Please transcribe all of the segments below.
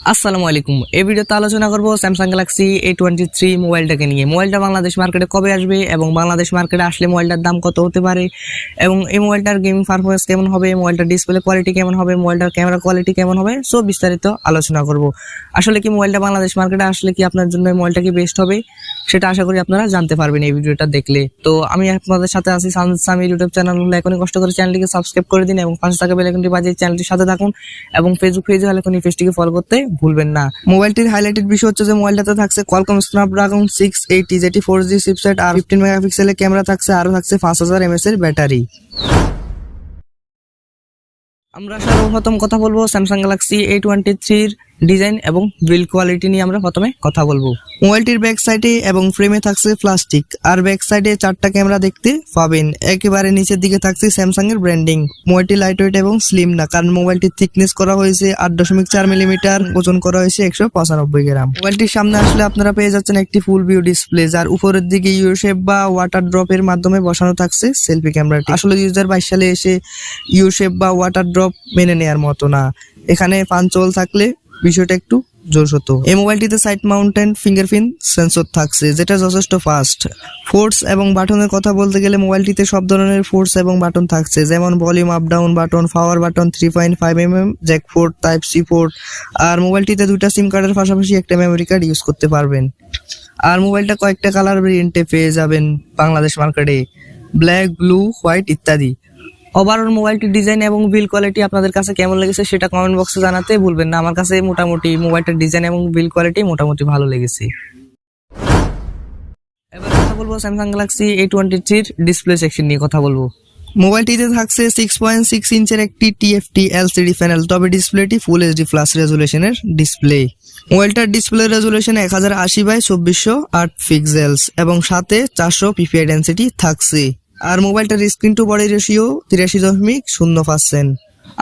আসসালামু আলাইকুম। এই ভিডিওতে আলোচনা করব স্যামসাং গ্যালাক্সি A23 মোবাইলটাকে নিয়ে। মোবাইলটা বাংলাদেশ মার্কেটে কবে আসবে এবং বাংলাদেশ মার্কেটে আসলে মোবাইলটার দাম কত হতে পারে এবং এই মোবাইলটার গেমিং পারফরম্যান্স কেমন হবে, মোবাইলটার ডিসপ্লে কোয়ালিটি কেমন হবে, মোবাইলটার ক্যামেরা কোয়ালিটি কেমন হবে, সব বিস্তারিত আলোচনা করব। আসলে কি মোবাইলটা বাংলাদেশ মার্কেটে আসলে কি আপনার জন্য এই মোবাইলটা কি বেস্ট হবে সেটা আশা করি আপনারা জানতে পারবেন এই ভিডিওটা দেখলে। তো আমি আপনাদের সাথে আছি সামির ইউটিউব চ্যানেল হলে এখনই কষ্ট করে চ্যানেলটিকে সাবস্ক্রাইব করে দিন এবং পাশে থাকা বেল আইকনটি বাজিয়ে চ্যানেলটির সাথে থাকুন এবং ফেসবুক পেজে হলে এখনই পেজটিকে ফলো করতে ভুলবেন না। মোবাইলটির হাইলাইটেড বিষয় হচ্ছে যে মোবাইলটাতে থাকছে কোয়ালকম স্ন্যাপড্রাগন 680 যেটি 4G চিপসেট আর 15 মেগাপিক্সেলের ক্যামেরা থাকছে, আরো থাকছে 5000 mAh এর ব্যাটারি। আমরা সর্বপ্রথম কথা বলবো স্যামসাং গ্যালাক্সি A23 এর ডিজাইন এবং বিল্ড কোয়ালিটি নিয়ে আমরা প্রথমে কথা বলবো। মোবাইলটির ব্যাক সাইডে এবং ফ্রেমে থাকছে প্লাস্টিক আর ব্যাক সাইডে 4টা ক্যামেরা দেখতে পাবেন। একেবারে নিচের দিকে থাকছে স্যামসাং এর ব্র্যান্ডিং। মোবাইলটি লাইটওয়েট এবং স্লিম না, কারণ মোবাইলটির থিকনেস করা হয়েছে 8.4 মিলিমিটার, ওজন করা হয়েছে 195 গ্রাম। মোবাইলটির সামনে আসলে আপনারা পেয়ে যাচ্ছেন একটি ফুল ভিউ ডিসপ্লে, যার উপরের দিকে ইউ শেপ বা ওয়াটার ড্রপের মাধ্যমে বসানো থাকছে সেলফি ক্যামেরাটি। আসলে 2022 সালে এসে ইউ শেপ বা ওয়াটার ড্রপ মেনে নেওয়ার মতো না, এখানে পাঞ্চল থাকলে বিষয়টা একটু জোশ হতো। এই মোবাইলটিতে সাইড মাউন্টেড ফিঙ্গারপ্রিন্ট সেন্সর থাকছে, যেটা যথেষ্ট ফাস্ট। ফোর্স এবং বাটনের কথা বলতে গেলে মোবাইলটিতে সব ধরনের ফোর্স এবং বাটন থাকছে, যেমন volume up down button, power button, 3.5mm jack port, type C port. আর মোবাইলটিতে 2টা সিম কার্ডের পাশাপাশি একটা মেমোরি কার্ড ইউজ করতে পারবেন। আর মোবাইলটা কয়েকটা কালার ভেরিয়েন্টে পেয়ে যাবেন বাংলাদেশ মার্কেটে, ব্ল্যাক, ব্লু, হোয়াইট ইত্যাদি। ওভারঅল মোবাইলটির ডিজাইন এবং বিল্ড কোয়ালিটি আপনাদের কাছে কেমন লেগেছে সেটা কমেন্ট বক্সে জানাতে ভুলবেন না। আমার কাছে মোটামুটি মোবাইলটার ডিজাইন এবং বিল্ড কোয়ালিটি মোটামুটি ভালো লেগেছে। এবার কথা বলবো স্যামসাং গ্যালাক্সি A23 এর ডিসপ্লে সেকশন নিয়ে কথা বলবো। মোবাইলটিতে থাকছে 6.6 ইঞ্চের একটি TFT LCD প্যানেল, তবে ডিসপ্লেটি ফুল HD প্লাস রেজুলেশনের ডিসপ্লে। মোবাইলটার ডিসপ্লে রেজুলেশন 1080x2408 পিক্সেলস এবং সাথে 400 ppi ডেনসিটি থাকছে। আর মোবাইলটার স্ক্রিন টু বডি রেশিও 83.0%।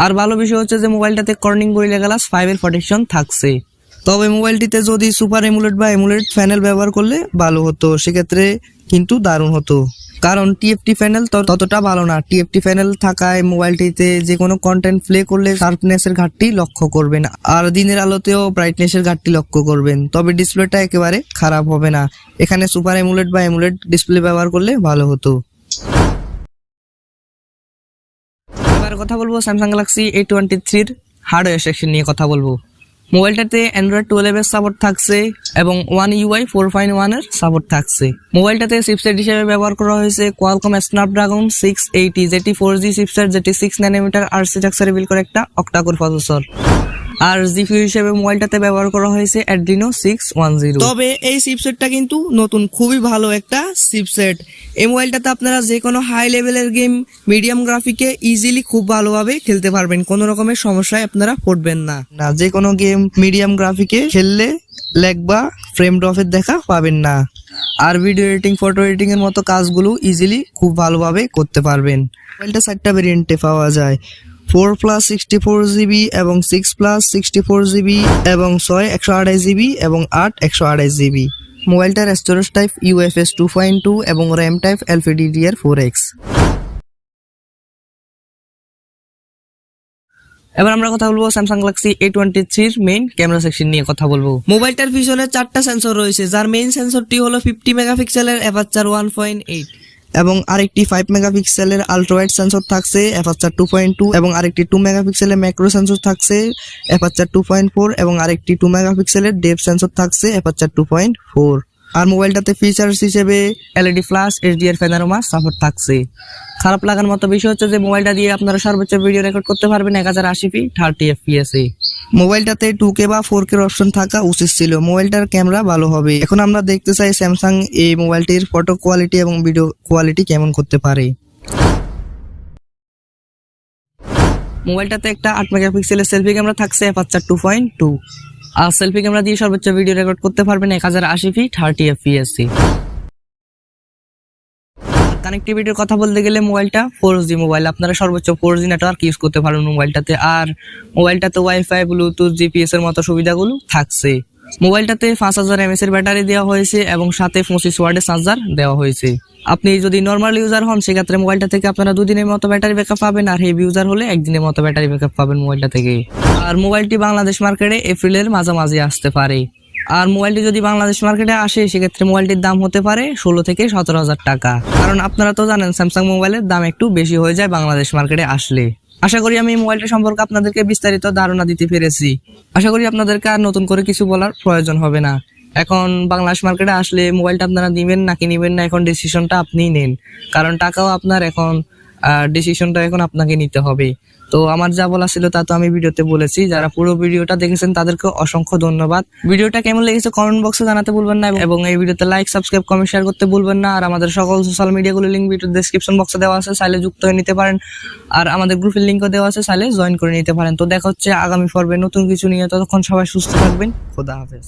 আর ভালো বিষয় হচ্ছে যে মোবাইলটাতে কর্নিং গরিলা গ্লাস 5 এর প্রোটেকশন থাকছে। তবে মোবাইলটিতে যদি সুপার এমুলেট বা এমুলেট প্যানেল ব্যবহার করলে ভালো হতো, সেক্ষেত্রে কিন্তু দারুণ হতো, কারণ TFT প্যানেল ততটা ভালো না। TFT প্যানেল থাকায় মোবাইলটিতে যে কোনো কন্টেন্ট প্লে করলে শার্পনেসের ঘাটতি লক্ষ্য করবেন, আর দিনের আলোতেও ব্রাইটনেসের ঘাটতি লক্ষ্য করবেন। তবে ডিসপ্লেটা একেবারে খারাপ হবে না, এখানে সুপার এমুলেট বা এমুলেট ডিসপ্লে ব্যবহার করলে ভালো হতো। এবার কথা বলবো স্যামসাং গ্যালাক্সি A23 এর হার্ডওয়্যার সেকশন নিয়ে কথা বলবো। মোবাইলটাতে অ্যান্ড্রয়েড 12 এর সাপোর্ট থাকছে এবং One UI 4.1 এর সাপোর্ট থাকছে। মোবাইলটাতে চিপসেট হিসেবে ব্যবহার করা হয়েছে কোয়ালকম স্ন্যাপড্রাগন 680 যেটি 4G চিপসেট, যেটি 6 nm আর্কিটেকচারে বিল্ড করে একটা অক্টা-কোর প্রসেসর। আর জিপিইউ হিসেবে মোবাইলটাতে ব্যবহার করা হয়েছে Adreno 610। তবে এই চিপসেটটা কিন্তু নতুন, খুবই ভালো একটা চিপসেট। এই মোবাইলটাতে আপনারা যে কোনো হাই লেভেলের গেম মিডিয়াম গ্রাফিকে ইজিলি খুব ভালোভাবে খেলতে পারবেন, কোনো রকমের সমস্যায় আপনারা পড়বেন না। যে কোনো গেম মিডিয়াম গ্রাফিকে খেললে ল্যাগ বা ফ্রেম ড্রপের দেখা পাবেন না। আর ভিডিও এডিটিং, ফটো এডিটিং এর মতো কাজগুলো ইজিলি খুব ভালোভাবে করতে পারবেন। মোবাইলটা 4টা ভেরিয়েন্টে পাওয়া যায়, 4+64GB এবং 6+64GB এবং 6 128GB এবং 8 128GB। মোবাইলটার স্টোরেজ টাইপ UFS 2.2 এবং র্যাম টাইপ LPDDR4X। এবার আমরা কথা বলবো স্যামসাং গ্যালাক্সি A23 এর মেইন ক্যামেরা সেকশন নিয়ে কথা বলবো। মোবাইলটার পিছনে 4টা সেন্সর রয়েছে, যার মেইন সেন্সরটি হলো 50 মেগাপিক্সেলের অ্যাপারচার 1.8 এবং আরেকটি 5 মেগাপিক্সেলের আলট্রা ওয়াইড সেন্সর থাকছে অ্যাপারচার 2.2 এবং আরেকটি 2 মেগাপিক্সেলের ম্যাক্রো সেন্সর থাকছে অ্যাপারচার 2.4 এবং আরেকটি 2 মেগাপিক্সেলের ডেপথ সেন্সর থাকছে অ্যাপারচার 2.4। আর মোবাইলটাতে ফিচার্স হিসেবে LED flash, HDR panorama support থাকছে। খারাপ লাগার মতো বিষয় হচ্ছে যে মোবাইলটা দিয়ে আপনারা সর্বোচ্চ ভিডিও রেকর্ড করতে পারবেন 1080p 30 fps এ। মোবাইলটাতে 2K বা 4K এর অপশন থাকা উচিত ছিল, মোবাইলটার ক্যামেরা ভালো হবে। এখন আমরা দেখতে চাই স্যামসাং এই মোবাইলটির ফটো কোয়ালিটি এবং ভিডিও কোয়ালিটি কেমন করতে পারে। মোবাইলটাতে একটা 8 মেগাপিক্সেলের সেলফি ক্যামেরা থাকছে অ্যাপারচার 2.2। আর সেলফি ক্যামেরা দিয়ে সর্বোচ্চ ভিডিও রেকর্ড করতে পারবেন 1080p 30 fps এ। কানেক্টিভিটির কথা বলতে গেলে মোবাইলটা 4G মোবাইল, আপনারা সর্বোচ্চ 4G নেটওয়ার্ক ইউজ করতে পারবেন মোবাইলটাতে। আর মোবাইলটাতে ওয়াইফাই, ব্লুটুথ, জিপিএস এর মতো সুবিধাগুলো থাকছে। মোবাইলটাতে 5000 mAh এর ব্যাটারি দেওয়া হয়েছে এবং সাথে 25 ওয়াটের চার্জার দেওয়া হয়েছে। আপনি যদি নর্মাল ইউজার হন সেক্ষেত্রে মোবাইলটা থেকে আপনারা 2 দিনের মতো ব্যাটারি ব্যাকআপ পাবেন, আর হেভি ইউজার হলে 1 দিনের মতো ব্যাটারি ব্যাকআপ পাবেন মোবাইলটা থেকে। আর মোবাইলটি বাংলাদেশ মার্কেটে এপ্রিলের মাঝামাঝি আসতে পারে। আর মোবাইলটি যদি বাংলাদেশ মার্কেটে আসে সেক্ষেত্রে মোবাইলটির দাম হতে পারে 16 থেকে 17,000 টাকা। কারণ আপনারা তো জানেন স্যামসাং মোবাইলের দাম একটু বেশি হয়ে যায় বাংলাদেশ মার্কেটে আসলে। আশা করি আমি মোবাইলটা সম্পর্কে আপনাদেরকে বিস্তারিত ধারণা দিতে পেরেছি। আশা করি আপনাদেরকে আর নতুন করে কিছু বলার প্রয়োজন হবে না। এখন বাংলাদেশ মার্কেটে আসলে মোবাইলটা আপনারা নিবেন নাকি নিবেন না, এখন ডিসিশনটা আপনিই নেন। কারণ টাকাও আপনার, এখন ডিসিশনটা এখন আপনাকে নিতে হবে। তো আমার যা বলা ছিল তা তো আমি ভিডিওতে বলেছি। যারা পুরো ভিডিওটা দেখেছেন তাদেরকে অসংখ্য ধন্যবাদ। ভিডিওটা কেমন লেগেছে কমেন্ট বক্সে জানাতে ভুলবেন না, এবং এই ভিডিওতে লাইক, সাবস্ক্রাইব, কমেন্ট, শেয়ার করতে ভুলবেন না। আর আমাদের সকল সোশ্যাল মিডিয়াগুলোর লিংক ভিডিওর ডেসক্রিপশন বক্সে দেওয়া আছে, চাইলে যুক্ত হয়ে নিতে পারেন। আর আমাদের গ্রুপের লিংকও দেওয়া আছে, চাইলে জয়েন করে নিতে পারেন। তো দেখা হচ্ছে আগামী পর্বে নতুন কিছু নিয়ে। ততক্ষণ সবাই সুস্থ থাকবেন। খোদা হাফেজ।